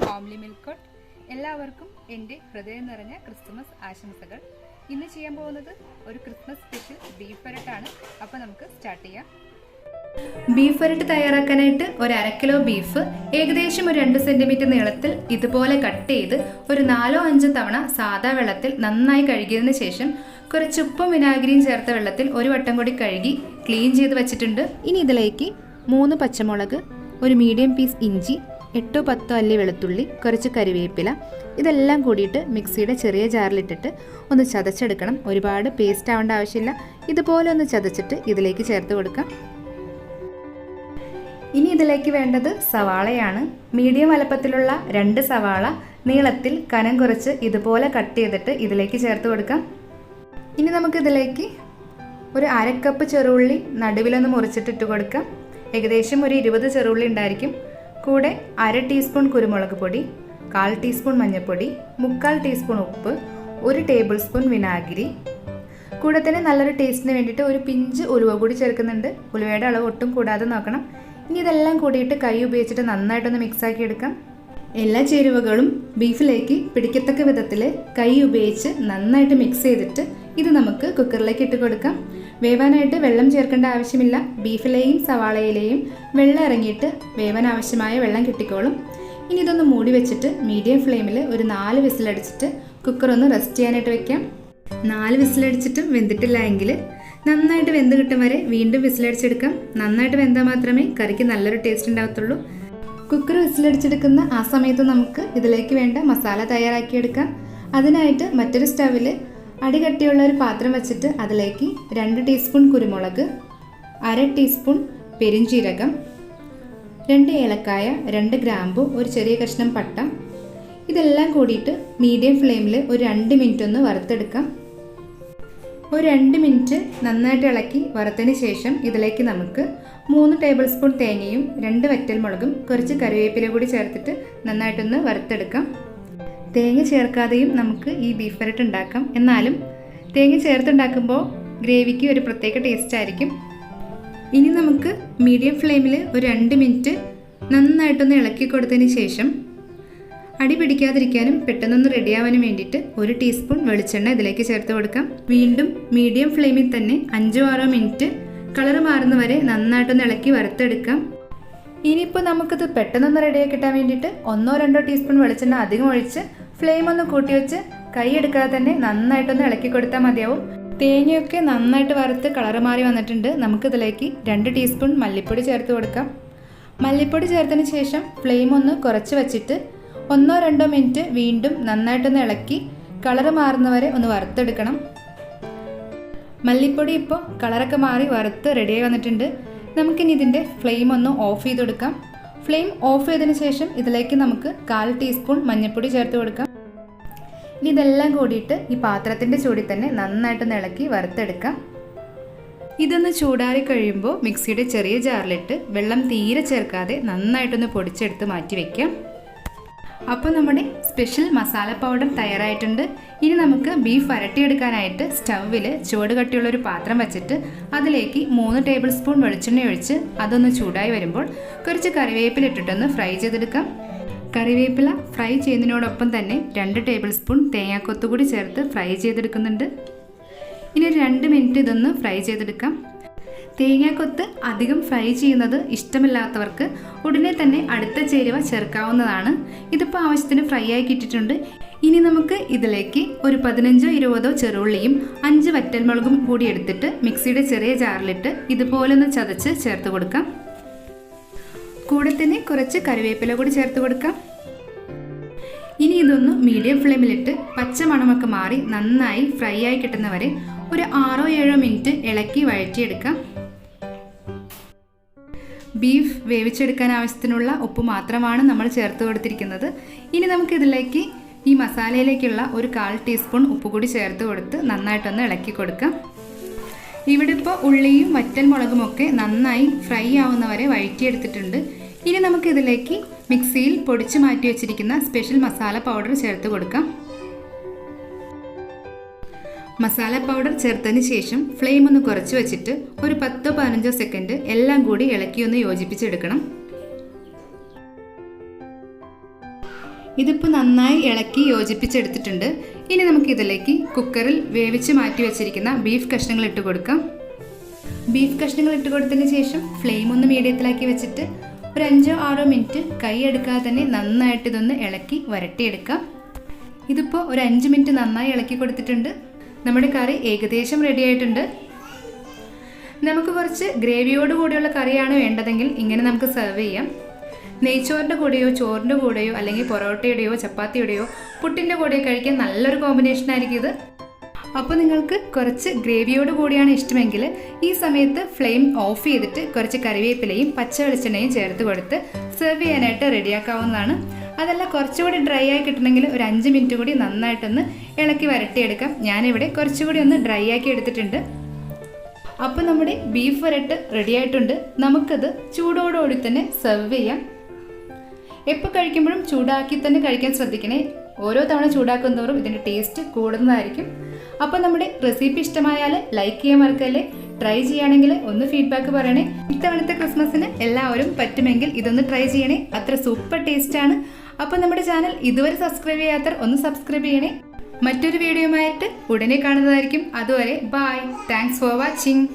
homelymealcourt. എല്ലാവർക്കും എൻ്റെ ഹൃദയം നിറഞ്ഞ ക്രിസ്മസ് ആശംസകൾ. ഇന്ന് ചെയ്യാൻ പോകുന്നത് ഒരു ക്രിസ്മസ് സ്പെഷ്യൽ ബീഫ് വരട്ടാണ്. അപ്പോൾ നമുക്ക് സ്റ്റാർട്ട് ചെയ്യാം. ബീഫ് വരട്ട് തയ്യാറാക്കാനായിട്ട് ഒരു 1/2 കിലോ ബീഫ് ഏകദേശം ഒരു 2 സെന്റിമീറ്റർ നീളത്തിൽ ഇതുപോലെ കട്ട് ചെയ്ത് ഒരു 4-5 തവണ സാദാ വെള്ളത്തിൽ നന്നായി കഴുകിയതിന് ശേഷം കുറച്ച് ഉപ്പും വിനാഗിരിയും ചേർത്ത വെള്ളത്തിൽ ഒരു വട്ടം കൂടി കഴുകി ക്ലീൻ ചെയ്ത് വെച്ചിട്ടുണ്ട്. ഇനി ഇതിലേക്ക് 3 പച്ചമുളക്, ഒരു മീഡിയം പീസ് ഇഞ്ചി, 8-10 അല്ലി വെളുത്തുള്ളി, കുറച്ച് കറിവേപ്പില, ഇതെല്ലാം കൂടിയിട്ട് മിക്സിയുടെ ചെറിയ ജാറിലിട്ടിട്ട് ഒന്ന് ചതച്ചെടുക്കണം. ഒരുപാട് പേസ്റ്റ് ആവേണ്ട ആവശ്യമില്ല. ഇതുപോലെ ഒന്ന് ചതച്ചിട്ട് ഇതിലേക്ക് ചേർത്ത് കൊടുക്കാം. ഇനി ഇതിലേക്ക് വേണ്ടത് സവാളയാണ്. മീഡിയം വലുപ്പത്തിലുള്ള 2 സവാള നീളത്തിൽ കനം കുറച്ച് ഇതുപോലെ കട്ട് ചെയ്തിട്ട് ഇതിലേക്ക് ചേർത്ത് കൊടുക്കാം. ഇനി നമുക്കിതിലേക്ക് ഒരു 1/2 കപ്പ് ചെറുള്ളി നടുവിലൊന്ന് മുറിച്ചിട്ടിട്ട് കൊടുക്കാം. ഏകദേശം ഒരു 20 ചെറുള്ളി ഉണ്ടായിരിക്കും. കൂടെ 1/2 ടീസ്പൂൺ കുരുമുളക് പൊടി, 1/4 ടീസ്പൂൺ മഞ്ഞൾപ്പൊടി, 3/4 ടീസ്പൂൺ ഉപ്പ്, 1 ടേബിൾ സ്പൂൺ വിനാഗിരി. കൂടെ തന്നെ നല്ലൊരു ടേസ്റ്റിന് വേണ്ടിയിട്ട് ഒരു പിഞ്ച് ഉലുവ കൂടി ചേർക്കുന്നുണ്ട്. ഉലുവയുടെ അളവ് ഒട്ടും കൂടാതെ നോക്കണം. ഇനി ഇതെല്ലാം കൂടിയിട്ട് കൈ ഉപയോഗിച്ചിട്ട് നന്നായിട്ടൊന്ന് മിക്സാക്കി എടുക്കാം. എല്ലാ ചേരുവകളും ബീഫിലേക്ക് പിടിക്കത്തക്ക വിധത്തിൽ കൈ ഉപയോഗിച്ച് നന്നായിട്ട് മിക്സ് ചെയ്തിട്ട് ഇത് നമുക്ക് കുക്കറിലേക്ക് ഇട്ട് കൊടുക്കാം. വേവാനായിട്ട് വെള്ളം ചേർക്കേണ്ട ആവശ്യമില്ല. ബീഫിലെയും സവാളയിലെയും വെള്ളം ഇറങ്ങിയിട്ട് വേവാൻ ആവശ്യമായ വെള്ളം കിട്ടിക്കോളും. ഇനി ഇതൊന്ന് മൂടി വെച്ചിട്ട് മീഡിയം ഫ്ലെയിമിൽ ഒരു 4 വിസിലടിച്ചിട്ട് കുക്കർ ഒന്ന് റെസ്റ്റ് ചെയ്യാനായിട്ട് വെക്കാം. 4 വിസിലടിച്ചിട്ടും വെന്തിട്ടില്ല എങ്കിൽ നന്നായിട്ട് വെന്ത് കിട്ടും വരെ വീണ്ടും വിസിലടിച്ചെടുക്കാം. നന്നായിട്ട് വെന്താൽ മാത്രമേ കറിക്ക് നല്ലൊരു ടേസ്റ്റ് ഉണ്ടാകത്തുള്ളൂ. കുക്കർ വിസിലടിച്ചെടുക്കുന്ന ആ സമയത്ത് നമുക്ക് ഇതിലേക്ക് വേണ്ട മസാല തയ്യാറാക്കിയെടുക്കാം. അതിനായിട്ട് മറ്റൊരു സ്റ്റവിൽ അടികട്ടിയുള്ള ഒരു പാത്രം വെച്ചിട്ട് അതിലേക്ക് 2 ടീസ്പൂൺ കുരുമുളക്, 1/2 ടീസ്പൂൺ പെരുംജീരകം, 2 ഏലക്കായ, 2 ഗ്രാമ്പു, ഒരു ചെറിയ കഷ്ണം പട്ട, ഇതെല്ലാം കൂടിയിട്ട് മീഡിയം ഫ്ലെയിമിൽ ഒരു 2 മിനിറ്റ് ഒന്ന് വറുത്തെടുക്കാം. ഒരു 2 മിനിറ്റ് നന്നായിട്ട് ഇളക്കി വറുത്തതിന് ശേഷം ഇതിലേക്ക് നമുക്ക് 3 ടേബിൾ സ്പൂൺ തേങ്ങയും 2 വറ്റൽമുളകും കുറച്ച് കറിവേപ്പില കൂടി ചേർത്തിട്ട് നന്നായിട്ടൊന്ന് വറുത്തെടുക്കാം. തേങ്ങ ചേർക്കാതെയും നമുക്ക് ഈ ബീഫ് വരട്ട് ഉണ്ടാക്കാം. എന്നാലും തേങ്ങ ചേർത്തുണ്ടാക്കുമ്പോൾ ഗ്രേവിക്ക് ഒരു പ്രത്യേക ടേസ്റ്റ് ആയിരിക്കും. ഇനി നമുക്ക് മീഡിയം ഫ്ലെയിമിൽ ഒരു 2 മിനിറ്റ് നന്നായിട്ടൊന്ന് ഇളക്കി കൊടുത്തതിന് ശേഷം അടി പിടിക്കാതിരിക്കാനും പെട്ടെന്നൊന്ന് റെഡിയാവാനും വേണ്ടിയിട്ട് 1 ടീസ്പൂൺ വെളിച്ചെണ്ണ ഇതിലേക്ക് ചേർത്ത് കൊടുക്കാം. വീണ്ടും മീഡിയം ഫ്ലെയിമിൽ തന്നെ 5-6 മിനിറ്റ് കളർ മാറുന്ന വരെ നന്നായിട്ടൊന്ന് ഇളക്കി വറുത്തെടുക്കാം. ഇനിയിപ്പോൾ നമുക്കിത് പെട്ടെന്നൊന്ന് റെഡിയാക്കി കിട്ടാൻ വേണ്ടിയിട്ട് 1-2 ടീസ്പൂൺ വെളിച്ചെണ്ണ അധികം ഒഴിച്ച് ഫ്ലെയിം ഒന്ന് കൂട്ടി വെച്ച് കൈ എടുക്കാതെ തന്നെ നന്നായിട്ടൊന്ന് ഇളക്കി കൊടുത്താൽ മതിയാവും. തേങ്ങയൊക്കെ നന്നായിട്ട് വറുത്ത് കളർ മാറി വന്നിട്ടുണ്ട്. നമുക്കിതിലേക്ക് 2 ടീസ്പൂൺ മല്ലിപ്പൊടി ചേർത്ത് കൊടുക്കാം. മല്ലിപ്പൊടി ചേർത്തതിന് ശേഷം ഫ്ലെയിം ഒന്ന് കുറച്ച് വെച്ചിട്ട് 1-2 മിനിറ്റ് വീണ്ടും നന്നായിട്ടൊന്ന് ഇളക്കി കളർ മാറുന്നവരെ ഒന്ന് വറുത്തെടുക്കണം. മല്ലിപ്പൊടി ഇപ്പോൾ കളറൊക്കെ മാറി വറുത്ത് റെഡിയായി വന്നിട്ടുണ്ട്. നമുക്കിനി ഇതിൻ്റെ ഫ്ലെയിം ഒന്ന് ഓഫ് ചെയ്ത് കൊടുക്കാം. ഫ്ലെയിം ഓഫ് ചെയ്തതിന് ശേഷം ഇതിലേക്ക് നമുക്ക് 1/4 ടീസ്പൂൺ മഞ്ഞൾപ്പൊടി ചേർത്ത് കൊടുക്കാം. ഇനി ഇതെല്ലാം കൂടിയിട്ട് ഈ പാത്രത്തിൻ്റെ ചൂടിൽ തന്നെ നന്നായിട്ടൊന്ന് ഇളക്കി വറുത്തെടുക്കാം. ഇതൊന്ന് ചൂടാറി കഴിയുമ്പോൾ മിക്സിയുടെ ചെറിയ ജാറിലിട്ട് വെള്ളം തീരെ ചേർക്കാതെ നന്നായിട്ടൊന്ന് പൊടിച്ചെടുത്ത് മാറ്റി വയ്ക്കാം. അപ്പോൾ നമ്മുടെ സ്പെഷ്യൽ മസാല പൗഡർ തയ്യാറായിട്ടുണ്ട്. ഇനി നമുക്ക് ബീഫ് വരട്ടിയെടുക്കാനായിട്ട് സ്റ്റൗവിൽ ചുവട് കട്ടിയുള്ളൊരു പാത്രം വെച്ചിട്ട് അതിലേക്ക് 3 ടേബിൾ സ്പൂൺ വെളിച്ചെണ്ണ ഒഴിച്ച് അതൊന്ന് ചൂടായി വരുമ്പോൾ കുറച്ച് കറിവേപ്പില ഇട്ടിട്ടൊന്ന് ഫ്രൈ ചെയ്തെടുക്കാം. കറിവേപ്പില ഫ്രൈ ചെയ്യുന്നതിനോടൊപ്പം തന്നെ 2 ടേബിൾ സ്പൂൺ തേങ്ങാക്കൊത്ത് കൂടി ചേർത്ത് ഫ്രൈ ചെയ്തെടുക്കുന്നുണ്ട്. ഇനി ഒരു 2 മിനിറ്റ് ഇതൊന്ന് ഫ്രൈ ചെയ്തെടുക്കാം. തേങ്ങാക്കൊത്ത് അധികം ഫ്രൈ ചെയ്യുന്നത് ഇഷ്ടമില്ലാത്തവർക്ക് ഉടനെ തന്നെ അടുത്ത ചേരുവ ചേർക്കാവുന്നതാണ്. ഇതിപ്പോൾ ആവശ്യത്തിന് ഫ്രൈ ആയി കിട്ടിയിട്ടുണ്ട്. ഇനി നമുക്ക് ഇതിലേക്ക് ഒരു 15-20 ചെറുള്ളിയും 5 വറ്റൽമുളകും കൂടി എടുത്തിട്ട് മിക്സിയുടെ ചെറിയ ജാറിലിട്ട് ഇതുപോലെ ഒന്ന് ചതച്ച് ചേർത്ത് കൊടുക്കാം. കൂടെ തന്നെ കുറച്ച് കറിവേപ്പില കൂടി ചേർത്ത് കൊടുക്കാം. ഇനി ഇതൊന്ന് മീഡിയം ഫ്ലെയിമിലിട്ട് പച്ച മണമൊക്കെ മാറി നന്നായി ഫ്രൈ ആയി കിട്ടുന്നവരെ ഒരു 6-7 മിനിറ്റ് ഇളക്കി വഴറ്റിയെടുക്കാം. ബീഫ് വേവിച്ചെടുക്കാൻ ആവശ്യത്തിനുള്ള ഉപ്പ് മാത്രമാണ് നമ്മൾ ചേർത്ത് കൊടുത്തിരിക്കുന്നത്. ഇനി നമുക്കിതിലേക്ക് ഈ മസാലയിലേക്കുള്ള ഒരു 1/4 ടീസ്പൂൺ ഉപ്പ് കൂടി ചേർത്ത് കൊടുത്ത് നന്നായിട്ടൊന്ന് ഇളക്കി കൊടുക്കാം. ഇവിടെ ഇപ്പോൾ ഉള്ളിയും വറ്റൽമുളകും ഒക്കെ നന്നായി ഫ്രൈ ആവുന്നവരെ വഴറ്റിയെടുത്തിട്ടുണ്ട്. ഇനി നമുക്കിതിലേക്ക് മിക്സിയിൽ പൊടിച്ച് മാറ്റി വെച്ചിരിക്കുന്ന സ്പെഷ്യൽ മസാല പൗഡർ ചേർത്ത് കൊടുക്കാം. മസാല പൗഡർ ചേർത്തതിന് ശേഷം ഫ്ലെയിം ഒന്ന് കുറച്ച് വെച്ചിട്ട് ഒരു 10-15 സെക്കൻഡ് എല്ലാം കൂടി ഇളക്കി ഒന്ന് യോജിപ്പിച്ചെടുക്കണം. ഇതിപ്പോൾ നന്നായി ഇളക്കി യോജിപ്പിച്ചെടുത്തിട്ടുണ്ട്. ഇനി നമുക്കിതിലേക്ക് കുക്കറിൽ വേവിച്ച് മാറ്റി വെച്ചിരിക്കുന്ന ബീഫ് കഷ്ണങ്ങൾ ഇട്ട് കൊടുക്കാം. ബീഫ് കഷ്ണങ്ങൾ ഇട്ട് കൊടുത്തതിന് ശേഷം ഫ്ലെയിം ഒന്ന് മീഡിയത്തിലാക്കി വെച്ചിട്ട് ഒരു 5-6 മിനിറ്റ് കൈ എടുക്കാതെ തന്നെ നന്നായിട്ട് ഇതൊന്ന് ഇളക്കി വരട്ടിയെടുക്കാം. ഇതിപ്പോൾ ഒരു 5 മിനിറ്റ് നന്നായി ഇളക്കി കൊടുത്തിട്ടുണ്ട്. നമ്മുടെ കറി ഏകദേശം റെഡി ആയിട്ടുണ്ട്. നമുക്ക് കുറച്ച് ഗ്രേവിയോട് കൂടിയുള്ള കറിയാണ് വേണ്ടതെങ്കിൽ ഇങ്ങനെ നമുക്ക് സെർവ് ചെയ്യാം. നെയ്ച്ചോറിൻ്റെ കൂടെയോ ചോറിൻ്റെ കൂടെയോ അല്ലെങ്കിൽ പൊറോട്ടയുടെയോ ചപ്പാത്തിയുടെയോ പുട്ടിൻ്റെ കൂടെയോ കഴിക്കാൻ നല്ലൊരു കോമ്പിനേഷൻ ആയിരിക്കും ഇത്. അപ്പോൾ നിങ്ങൾക്ക് കുറച്ച് ഗ്രേവിയോട് കൂടിയാണ് ഇഷ്ടമെങ്കിൽ ഈ സമയത്ത് ഫ്ലെയിം ഓഫ് ചെയ്തിട്ട് കുറച്ച് കറിവേപ്പിലയും പച്ച വെളിച്ചെണ്ണയും ചേർത്ത് കൊടുത്ത് സെർവ് ചെയ്യാനായിട്ട് റെഡിയാക്കാവുന്നതാണ്. അതല്ല കുറച്ചുകൂടി ഡ്രൈ ആയി കിട്ടണമെങ്കിൽ ഒരു 5 മിനിറ്റ് കൂടി നന്നായിട്ടൊന്ന് ഇളക്കി വരട്ടിയെടുക്കാം. ഞാനിവിടെ കുറച്ചുകൂടി ഒന്ന് ഡ്രൈ ആക്കി എടുത്തിട്ടുണ്ട്. അപ്പോൾ നമ്മുടെ ബീഫ് വരട്ട് റെഡി ആയിട്ടുണ്ട്. നമുക്കത് ചൂടോടുകൂടി തന്നെ സെർവ് ചെയ്യാം. എപ്പോൾ കഴിക്കുമ്പോഴും ചൂടാക്കി തന്നെ കഴിക്കാൻ ശ്രദ്ധിക്കണേ. ഓരോ തവണ ചൂടാക്കുന്നതോറും ഇതിൻ്റെ ടേസ്റ്റ് കൂടുന്നതായിരിക്കും. അപ്പോൾ നമ്മുടെ റെസിപ്പി ഇഷ്ടമായാൽ ലൈക്ക് ചെയ്യാൻ മറക്കല്ലേ. ട്രൈ ചെയ്യുകയാണെങ്കിൽ ഒന്ന് ഫീഡ്ബാക്ക് പറയണേ. ഇത്തവണത്തെ ക്രിസ്മസിന് എല്ലാവരും പറ്റുമെങ്കിൽ ഇതൊന്ന് ട്രൈ ചെയ്യണേ. അത്ര സൂപ്പർ ടേസ്റ്റാണ്. അപ്പോൾ നമ്മുടെ ചാനൽ ഇതുവരെ സബ്സ്ക്രൈബ് ചെയ്യാത്തവർ ഒന്ന് സബ്സ്ക്രൈബ് ചെയ്യണേ. മറ്റൊരു വീഡിയോയുമായിട്ട് ഉടനെ കാണുന്നതായിരിക്കും. അതുവരെ ബൈ. Thanks for watching.